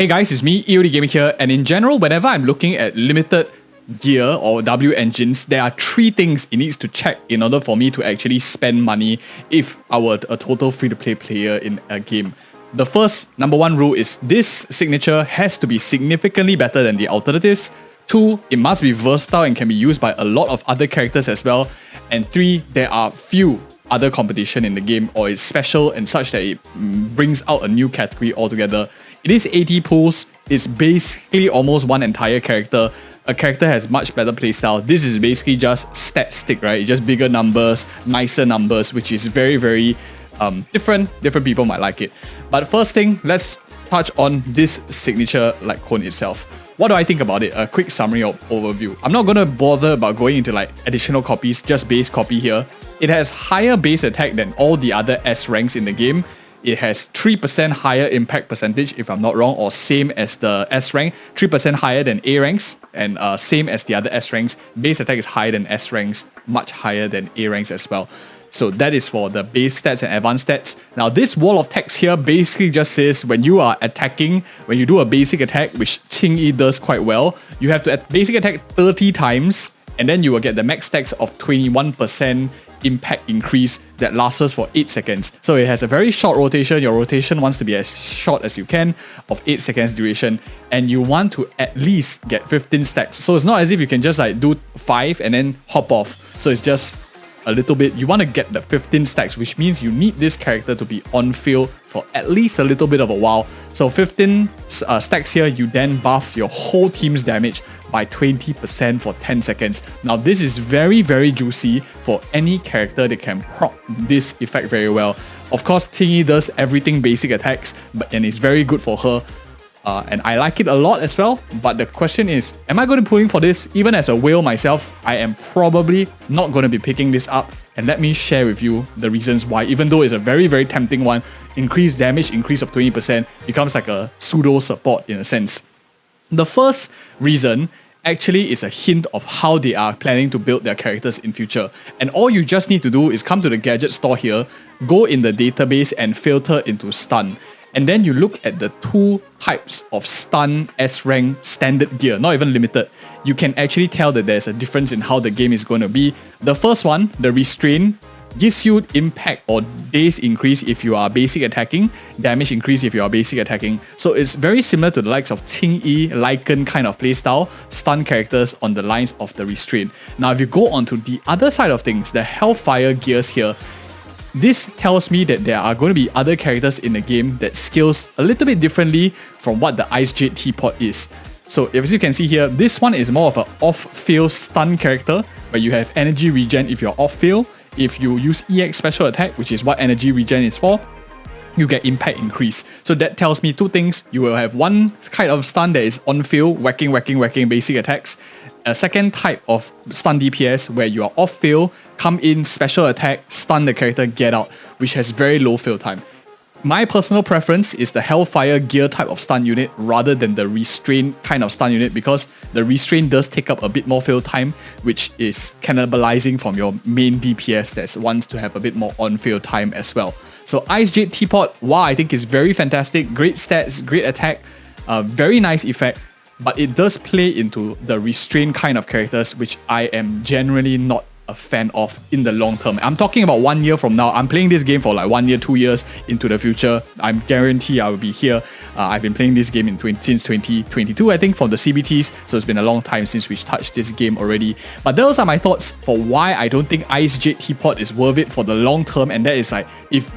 Hey guys, it's me, EODGamer here, and in general, whenever I'm looking at limited gear or W engines, there are three things it needs to check in order for me to actually spend money if I were a total free-to-play player in a game. The first, number one rule is this signature has to be significantly better than the alternatives. 2, it must be versatile and can be used by a lot of other characters as well. And 3, there are few other competition in the game, or it's special and such that it brings out a new category altogether. It is 80 pools, it's basically almost one entire character. A character has much better playstyle. This is basically just stat stick, right? It's just bigger numbers, nicer numbers, which is very different. Different people might like it. But first thing, let's touch on this signature like cone itself. What do I think about it? A quick summary or overview. I'm not gonna bother about going into like additional copies, just base copy here. It has higher base attack than all the other S ranks in the game. It has 3% higher impact percentage, if I'm not wrong, or same as the S rank, 3% higher than A ranks, and same as the other S ranks. Base attack is higher than S ranks, much higher than A ranks as well. So that is for the base stats and advanced stats. Now this wall of text here basically just says when you are attacking, when you do a basic attack, which Qingyi does quite well, you have to basic attack 30 times, and then you will get the max stacks of 21% impact increase that lasts for 8 seconds. So it has a very short rotation. Your rotation wants to be as short as you can, of 8 seconds duration, and you want to at least get 15 stacks. So it's not as if you can just like do 5 and then hop off. So it's just a little bit. You want to get the 15 stacks, which means you need this character to be on field for at least a little bit of a while. So 15 stacks here, you then buff your whole team's damage by 20% for 10 seconds. Now this is very juicy for any character that can proc this effect very well. Of course, Qingyi does everything basic attacks, and it's very good for her. And I like it a lot as well, but the question is, am I going to be pulling for this? Even as a whale myself, I am probably not going to be picking this up, and let me share with you the reasons why. Even though it's a very tempting one, increased damage, increase of 20% becomes like a pseudo support in a sense. The first reason actually is a hint of how they are planning to build their characters in future. And all you just need to do is come to the gadget store here, go in the database and filter into stun. And then you look at the 2 types of stun S-rank standard gear, not even limited. You can actually tell that there's a difference in how the game is going to be. The first one, the restrain, gives you impact or days increase if you are basic attacking, damage increase if you are basic attacking. So it's very similar to the likes of Qingyi, Lycan kind of playstyle, stun characters on the lines of the restrain. Now if you go on to the other side of things, the Hellfire gears here, this tells me that there are going to be other characters in the game that scales a little bit differently from what the Ice Jade Teapot is. So as you can see here, this one is more of an off-field stun character where you have energy regen if you're off-field. If you use EX special attack, which is what energy regen is for, you get impact increase. So that tells me 2 things. You will have one kind of stun that is on field, whacking basic attacks. A second type of stun DPS where you are off field, come in, special attack, stun the character, get out, which has very low field time. My personal preference is the Hellfire gear type of stun unit rather than the restrain kind of stun unit, because the restrain does take up a bit more field time, which is cannibalizing from your main DPS that wants to have a bit more on-field time as well. So Ice Jade Teapot, wow, I think is very fantastic, great stats, great attack, very nice effect, but it does play into the restrain kind of characters, which I am generally not a fan of in the long term. I'm talking about 1 year from now. I'm playing this game for like 1 year, 2 years into the future. I'm guarantee I will be here. I've been playing this game since 2022, I think, from the CBTs. So it's been a long time since we touched this game already. But those are my thoughts for why I don't think Ice Jade Teapot is worth it for the long term. And that is like,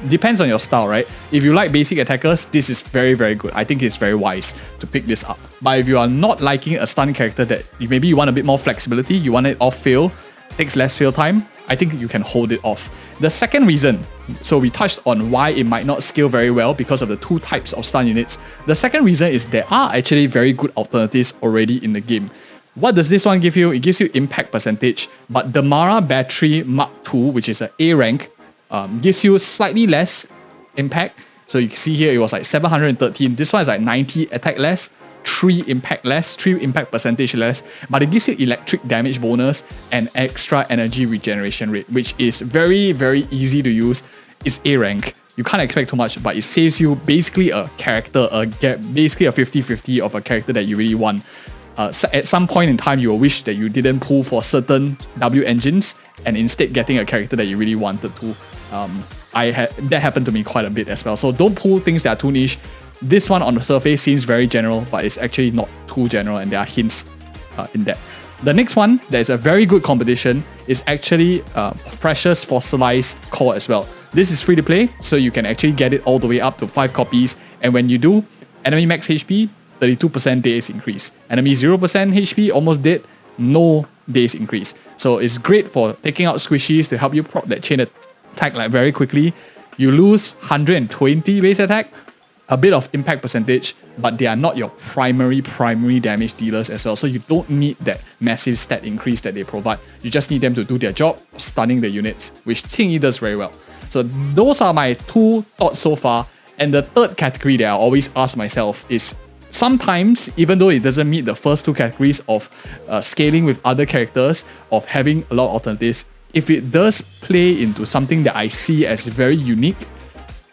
depends on your style, right? If you like basic attackers, this is very good. I think it's very wise to pick this up. But if you are not liking a stun character that maybe you want a bit more flexibility, you want it off field, takes less field time, I think you can hold it off. The second reason, so we touched on why it might not scale very well because of the 2 types of stun units. The second reason is there are actually very good alternatives already in the game. What does this one give you? It gives you impact percentage, but the Mara Battery Mark II, which is an A rank, gives you slightly less impact. So you can see here it was like 713. This one is like 90 attack less, 3 impact less, 3 impact percentage less, but it gives you electric damage bonus and extra energy regeneration rate, which is very easy to use. It's A rank. you can't expect too much, but it saves you basically a character, basically a 50-50 of a character that you really want. At some point in time, you will wish that you didn't pull for certain W engines and instead getting a character that you really wanted to. That happened to me quite a bit as well. So don't pull things that are too niche. This one on the surface seems very general, but it's actually not too general, and there are hints in that. The next one, that is a very good competition, is actually Precious Fossilized Core as well. This is free to play, so you can actually get it all the way up to 5 copies. And when you do, enemy max HP, 32% days increase. Enemy 0% HP, almost dead, no days increase. So it's great for taking out squishies to help you proc that chain attack like very quickly. You lose 120 base attack, a bit of impact percentage, but they are not your primary damage dealers as well. So you don't need that massive stat increase that they provide. You just need them to do their job, stunning the units, which Qingyi does very well. So those are my 2 thoughts so far. And the third category that I always ask myself is, sometimes, even though it doesn't meet the first 2 categories of scaling with other characters, of having a lot of alternatives, if it does play into something that I see as very unique,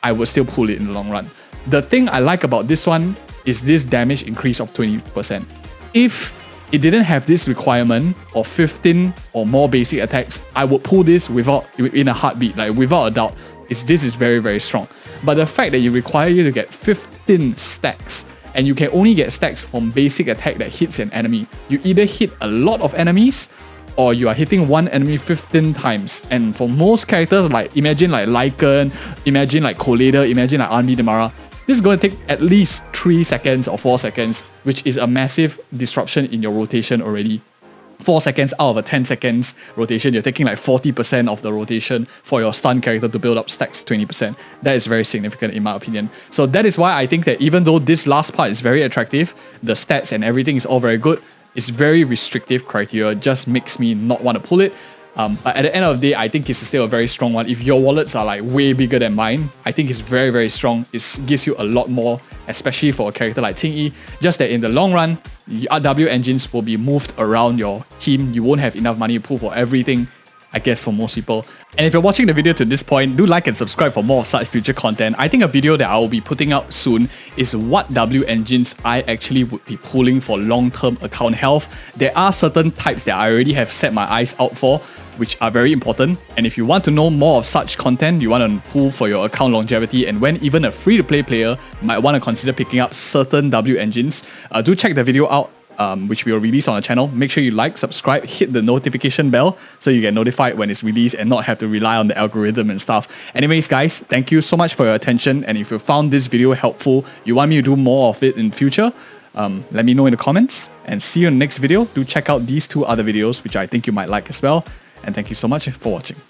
I would still pull it in the long run. The thing I like about this one is this damage increase of 20%. If it didn't have this requirement of 15 or more basic attacks, I would pull this in a heartbeat, like without a doubt. This is very, very strong. But the fact that you require you to get 15 stacks, and you can only get stacks from basic attack that hits an enemy. You either hit a lot of enemies, or you are hitting one enemy 15 times. And for most characters, like imagine like Lycan, imagine like Collider, imagine like Army Demara, this is going to take at least 3 seconds or 4 seconds, which is a massive disruption in your rotation already. 4 seconds out of a 10 seconds rotation, you're taking like 40% of the rotation for your stun character to build up stacks 20%. That is very significant in my opinion. So that is why I think that even though this last part is very attractive, the stats and everything is all very good, it's very restrictive criteria, just makes me not want to pull it. But at the end of the day, I think it's still a very strong one. If your wallets are like way bigger than mine, I think it's very, very strong. It gives you a lot more, especially for a character like Qingyi. Just that in the long run, the RW engines will be moved around your team. You won't have enough money to pull for everything, I guess, for most people. And if you're watching the video to this point, do like and subscribe for more of such future content. I think a video that I will be putting out soon is what W engines I actually would be pulling for long-term account health. There are certain types that I already have set my eyes out for, which are very important. And if you want to know more of such content, you want to pull for your account longevity, and when even a free-to-play player might want to consider picking up certain W engines, do check the video out, which we will release on the channel. Make sure you like, subscribe, hit the notification bell so you get notified when it's released and not have to rely on the algorithm and stuff. Anyways guys, thank you so much for your attention, and if you found this video helpful, you want me to do more of it in future, let me know in the comments, and see you in the next video. Do check out these 2 other videos which I think you might like as well, and thank you so much for watching.